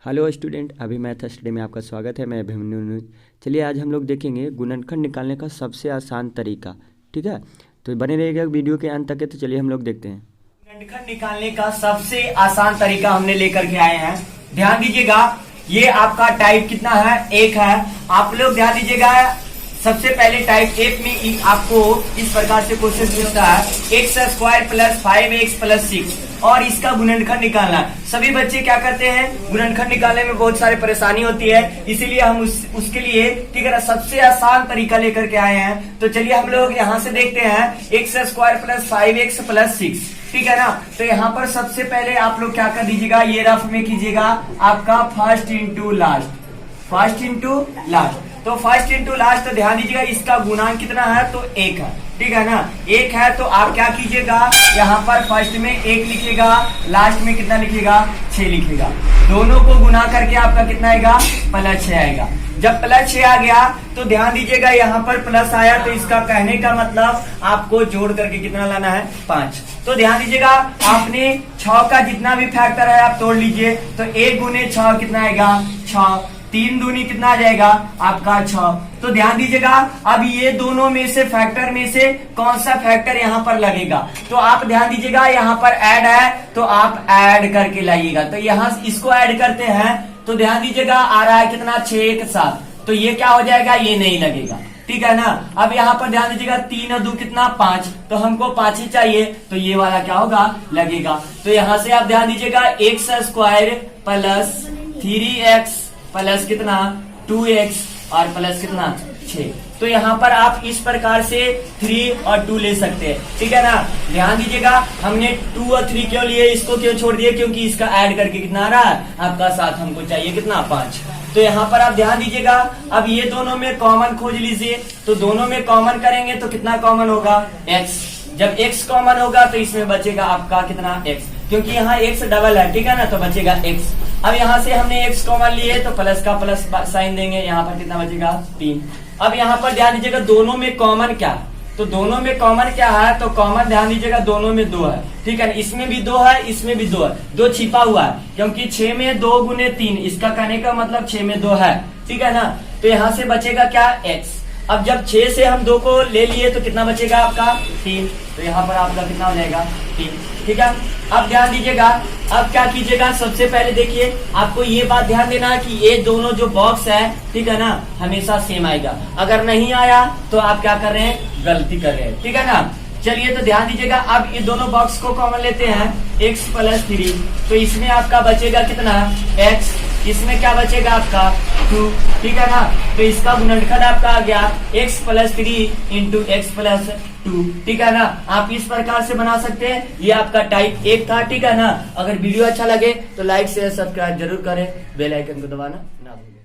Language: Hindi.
हेलो स्टूडेंट, अभी मैथ स्टडी में आपका स्वागत है। मैं अभिमन्यु। चलिए आज हम लोग देखेंगे गुणनखंड निकालने का सबसे आसान तरीका। ठीक है, तो बने रहिएगा वीडियो के अंत तक। तो चलिए हम लोग देखते हैं। गुणनखंड निकालने का सबसे आसान तरीका हमने लेकर के आए हैं। ध्यान दीजिएगा, ये आपका टाइप कितना है, एक है। आप लोग ध्यान दीजिएगा, सबसे पहले टाइप एक में आपको इस प्रकार से क्वेश्चन पूछता है x square plus 5x plus 6 और इसका गुणनखंड निकालना है। सभी बच्चे क्या करते हैं, गुणनखंड निकालने में बहुत सारी परेशानी होती है, इसीलिए हम उसके लिए ठीक है ना सबसे आसान तरीका लेकर के आए हैं। तो चलिए हम लोग यहाँ से देखते हैं x square plus 5x plus 6, ठीक है ना। तो यहाँ पर सबसे पहले आप लोग क्या कर दीजिएगा, ये रफ में कीजिएगा आपका फर्स्ट इंटू लास्ट। तो फर्स्ट इंटू लास्ट, तो ध्यान दीजिएगा इसका गुणांक कितना है, तो एक है, ठीक है ना। एक है तो आप क्या कीजिएगा, यहाँ पर फर्स्ट में एक लिखिएगा, लास्ट में कितना लिखिएगा, 6 लिखिएगा। दोनों को गुना करके आपका कितना आएगा, +6 आएगा। जब +6 आ गया तो ध्यान दीजिएगा यहाँ पर प्लस आया, तो इसका कहने का मतलब आपको जोड़ करके कितना लाना है, 5। तो ध्यान दीजिएगा आपने 6 का जितना भी फैक्टर है आप तोड़ लीजिए। तो 1 गुने 6 कितना आएगा, 6। 3 दूनी कितना आ जाएगा आपका 6। तो ध्यान दीजिएगा अब ये दोनों में से फैक्टर में से कौन सा फैक्टर यहाँ पर लगेगा, तो आप ध्यान दीजिएगा यहाँ पर ऐड है तो आप ऐड करके लाइएगा। तो यहाँ इसको ऐड करते हैं तो ध्यान दीजिएगा आ रहा है कितना, 6 1 7। तो ये क्या हो जाएगा, ये नहीं लगेगा, ठीक है ना। अब यहाँ पर ध्यान दीजिएगा 3 और 2 कितना, 5। तो हमको 5 ही चाहिए, तो ये वाला क्या होगा, लगेगा। तो यहाँ से आप ध्यान दीजिएगा x square plus 3x plus कितना 2x और प्लस कितना 6। तो यहाँ पर आप इस प्रकार से 3 और 2 ले सकते हैं, ठीक है ना। ध्यान दीजिएगा हमने 2 और 3 क्यों लिए, इसको क्यों छोड़ दिए, क्योंकि इसका ऐड करके कितना आ रहा है आपका 7, हमको चाहिए कितना 5। तो यहाँ पर आप ध्यान दीजिएगा अब ये दोनों में कॉमन खोज लीजिए। तो दोनों में कॉमन करेंगे तो कितना कॉमन होगा, x। जब x कॉमन होगा तो इसमें बचेगा आपका कितना, x, क्योंकि यहाँ x डबल है, ठीक है ना, तो बचेगा x। अब यहाँ से हमने x कॉमन लिए तो प्लस का प्लस साइन देंगे, यहाँ पर कितना बचेगा, 3। अब यहाँ पर ध्यान दीजिएगा दोनों में कॉमन क्या, तो दोनों में कॉमन क्या है, तो कॉमन ध्यान दीजिएगा दोनों में 2 है, ठीक है ना। इसमें भी 2 है, इसमें भी 2 है, 2 छिपा हुआ है, क्योंकि 6 में 2 गुने 3, इसका कहने का मतलब 6 में 2 है, ठीक है ना। तो यहाँ से बचेगा क्या, x। अब जब 6 से हम 2 को ले लिए तो कितना बचेगा आपका, 3। तो यहाँ पर आपका कितना हो जाएगा, 3, ठीक है। अब ध्यान दीजिएगा, अब क्या कीजिएगा, सबसे पहले देखिए आपको ये बात ध्यान देना है कि ये दोनों जो बॉक्स है, ठीक है ना, हमेशा सेम आएगा। अगर नहीं आया तो आप क्या कर रहे हैं, गलती कर रहे हैं, ठीक है ना। चलिए तो ध्यान दीजिएगा अब ये दोनों बॉक्स को कॉमन लेते हैं, x प्लस 3। तो इसमें आपका बचेगा कितना, x। इसमें क्या बचेगा आपका 2, ठीक है ना। तो इसका गुणनखंड आपका आ गया x plus 3 into x plus 2, ठीक है ना। आप इस प्रकार से बना सकते हैं। ये आपका टाइप 1 था, ठीक है ना। अगर वीडियो अच्छा लगे तो लाइक शेयर सब्सक्राइब जरूर करें, बेल आइकन को दबाना ना भूलें।